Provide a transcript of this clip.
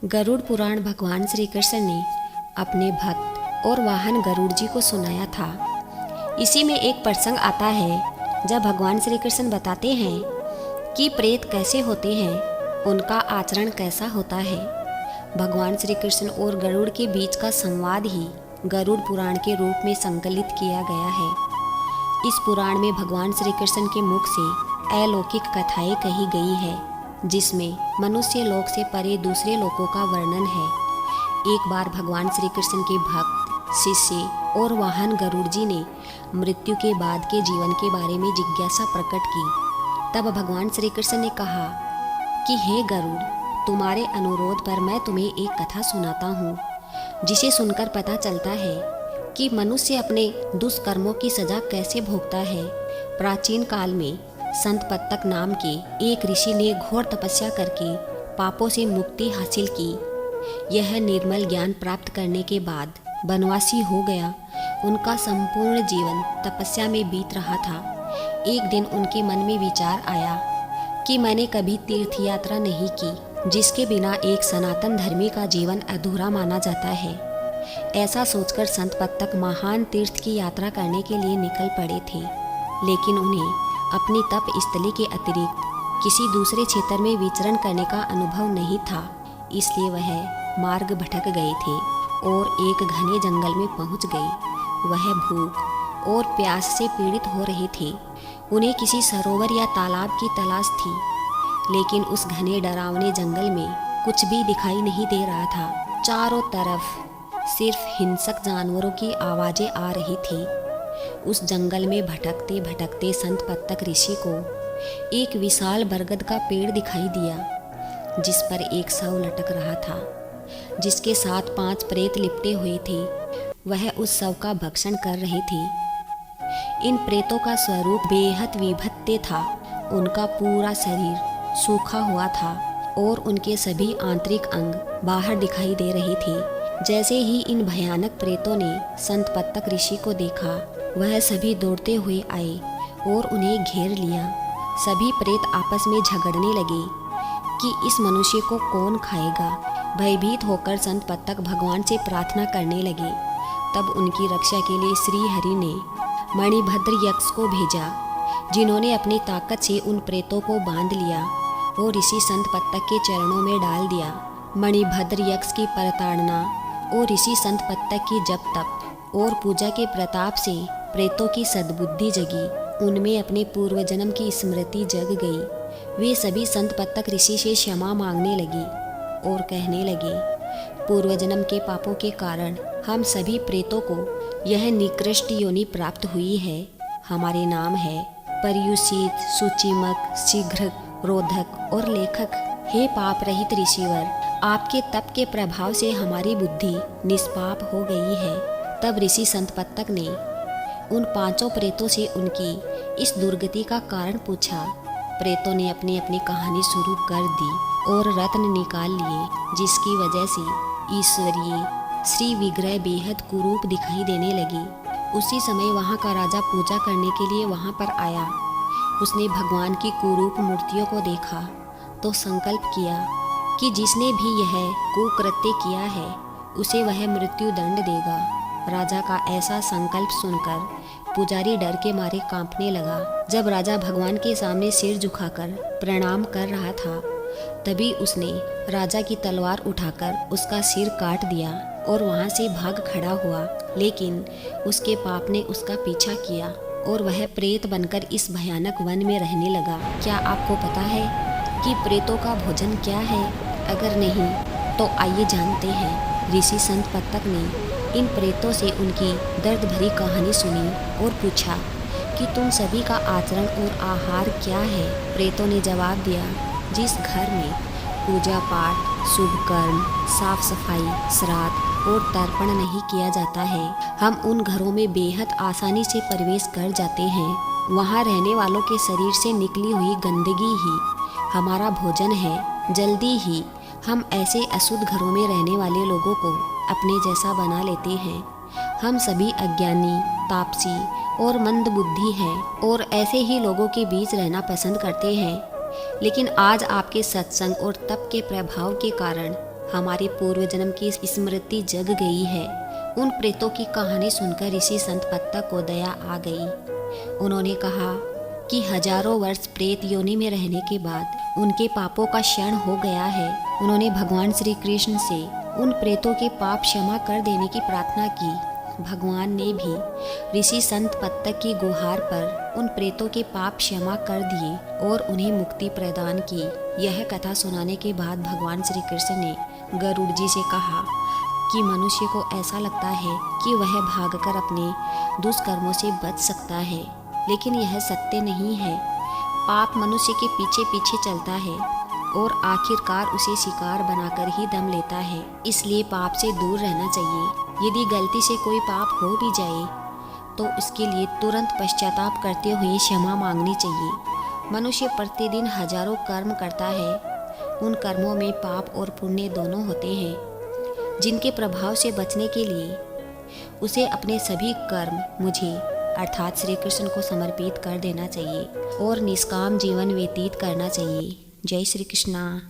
गरुड़ पुराण भगवान श्री कृष्ण ने अपने भक्त और वाहन गरुड़ जी को सुनाया था। इसी में एक प्रसंग आता है जब भगवान श्री कृष्ण बताते हैं कि प्रेत कैसे होते हैं, उनका आचरण कैसा होता है। भगवान श्री कृष्ण और गरुड़ के बीच का संवाद ही गरुड़ पुराण के रूप में संकलित किया गया है। इस पुराण में भगवान श्री कृष्ण के मुख से अलौकिक कथाएं कही गई है, जिसमें मनुष्य लोक से परे दूसरे लोकों का वर्णन है। एक बार भगवान श्री कृष्ण के भक्त, शिष्य और वाहन गरुड़ जी ने मृत्यु के बाद के जीवन के बारे में जिज्ञासा प्रकट की। तब भगवान श्री कृष्ण ने कहा कि हे गरुड़, तुम्हारे अनुरोध पर मैं तुम्हें एक कथा सुनाता हूँ, जिसे सुनकर पता चलता है कि मनुष्य अपने दुष्कर्मों की सजा कैसे भोगता है। प्राचीन काल में संत पत्तक नाम के एक ऋषि ने घोर तपस्या करके पापों से मुक्ति हासिल की। यह निर्मल ज्ञान प्राप्त करने के बाद वनवासी हो गया। उनका संपूर्ण जीवन तपस्या में बीत रहा था। एक दिन उनके मन में विचार आया कि मैंने कभी तीर्थ यात्रा नहीं की, जिसके बिना एक सनातन धर्मी का जीवन अधूरा माना जाता है। ऐसा सोचकर संत पत्तक महान तीर्थ की यात्रा करने के लिए निकल पड़े थे, लेकिन उन्हें अपनी तप स्थली के अतिरिक्त किसी दूसरे क्षेत्र में विचरण करने का अनुभव नहीं था। इसलिए वह मार्ग भटक गए थे और एक घने जंगल में पहुंच गए। वह भूख और प्यास से पीड़ित हो रहे थे। उन्हें किसी सरोवर या तालाब की तलाश थी, लेकिन उस घने डरावने जंगल में कुछ भी दिखाई नहीं दे रहा था। चारों तरफ सिर्फ हिंसक जानवरों की आवाज़ें आ रही थी। उस जंगल में भटकते भटकते संत पत्तक ऋषि को एक विशाल बरगद का पेड़ दिखाई दिया, जिस पर एक शव लटक रहा था, जिसके साथ 5 प्रेत लिपटे हुए थे। वह उस शव का भक्षण कर रहे थे। इन प्रेतों का स्वरूप बेहद विभत्स था। उनका पूरा शरीर सूखा हुआ था और उनके सभी आंतरिक अंग बाहर दिखाई दे रहे थे। जैसे ही इन भयानक प्रेतों ने संत पत्तक ऋषि को देखा, वह सभी दौड़ते हुए आए और उन्हें घेर लिया। सभी प्रेत आपस में झगड़ने लगे कि इस मनुष्य को कौन खाएगा। भयभीत होकर संत पत्तक भगवान से प्रार्थना करने लगे। तब उनकी रक्षा के लिए श्री हरि ने मणिभद्र यक्ष को भेजा, जिन्होंने अपनी ताकत से उन प्रेतों को बांध लिया और ऋषि संत पत्तक के चरणों में डाल दिया। मणिभद्र यक्ष की प्रताड़ना और ऋषि संत पत्तक की जप तप और पूजा के प्रताप से प्रेतों की सद्बुद्धि जगी। उनमें अपने पूर्व जन्म की स्मृति जग गई। वे सभी संत पत्तक ऋषि से क्षमा मांगने लगे और कहने लगे, पूर्व जन्म के पापों के कारण हम सभी प्रेतों को यह निकृष्ट योनि प्राप्त हुई है। हमारे नाम है पर्युषित, सूचिमक, शीघ्र, रोधक और लेखक। हे पाप रहित ऋषिवर, आपके तप के प्रभाव से हमारी बुद्धि निष्पाप हो गई है। तब ऋषि संत पत्तक ने उन 5 प्रेतों से उनकी इस दुर्गति का कारण पूछा। प्रेतों ने अपनी अपनी कहानी शुरू कर दी और रत्न निकाल लिए, जिसकी वजह से ईश्वरीय श्री विग्रह बेहद कुरूप दिखाई देने लगी। उसी समय वहाँ का राजा पूजा करने के लिए वहाँ पर आया। उसने भगवान की कुरूप मूर्तियों को देखा तो संकल्प किया कि जिसने भी यह कुकृत्य किया है, उसे वह मृत्यु दंड देगा। राजा का ऐसा संकल्प सुनकर पुजारी डर के मारे कांपने लगा। जब राजा भगवान के सामने सिर झुकाकर प्रणाम कर रहा था, तभी उसने राजा की तलवार उठाकर उसका सिर काट दिया और वहां से भाग खड़ा हुआ। लेकिन उसके पाप ने उसका पीछा किया और वह प्रेत बनकर इस भयानक वन में रहने लगा। क्या आपको पता है कि प्रेतों का भोजन क्या है? अगर नहीं तो आइए जानते हैं। ऋषि संत पत्तक ने इन प्रेतों से उनकी दर्द भरी कहानी सुनी और पूछा कि तुम सभी का आचरण और आहार क्या है? प्रेतों ने जवाब दिया, जिस घर में पूजा पाठ, शुभ कर्म, साफ सफाई, श्राद्ध और तर्पण नहीं किया जाता है, हम उन घरों में बेहद आसानी से प्रवेश कर जाते हैं। वहाँ रहने वालों के शरीर से निकली हुई गंदगी ही हमारा भोजन है। जल्दी ही हम ऐसे अशुद्ध घरों में रहने वाले लोगों को अपने जैसा बना लेते हैं। हम सभी अज्ञानी, तापसी और मंद बुद्धि हैं और ऐसे ही लोगों के बीच रहना पसंद करते हैं। लेकिन आज आपके सत्संग और तप के प्रभाव के कारण हमारे पूर्व जन्म की स्मृति जग गई है। उन प्रेतों की कहानी सुनकर ऋषि संत पत्तक को दया आ गई। उन्होंने कहा कि हजारों वर्ष प्रेत योनि में रहने के बाद उनके पापों का क्षण हो गया है। उन्होंने भगवान श्री कृष्ण से उन प्रेतों के पाप क्षमा कर देने की प्रार्थना की। भगवान ने भी ऋषि संत पत्तक की गुहार पर उन प्रेतों के पाप क्षमा कर दिए और उन्हें मुक्ति प्रदान की। यह कथा सुनाने के बाद भगवान श्री कृष्ण ने गरुड़ जी से कहा कि मनुष्य को ऐसा लगता है कि वह भागकर अपने दुष्कर्मों से बच सकता है, लेकिन यह सत्य नहीं है। पाप मनुष्य के पीछे पीछे चलता है और आखिरकार उसे शिकार बनाकर ही दम लेता है। इसलिए पाप से दूर रहना चाहिए। यदि गलती से कोई पाप हो भी जाए तो उसके लिए तुरंत पश्चाताप करते हुए क्षमा मांगनी चाहिए। मनुष्य प्रतिदिन हजारों कर्म करता है। उन कर्मों में पाप और पुण्य दोनों होते हैं, जिनके प्रभाव से बचने के लिए उसे अपने सभी कर्म मुझे अर्थात श्री कृष्ण को समर्पित कर देना चाहिए और निष्काम जीवन व्यतीत करना चाहिए। जय श्री कृष्णा।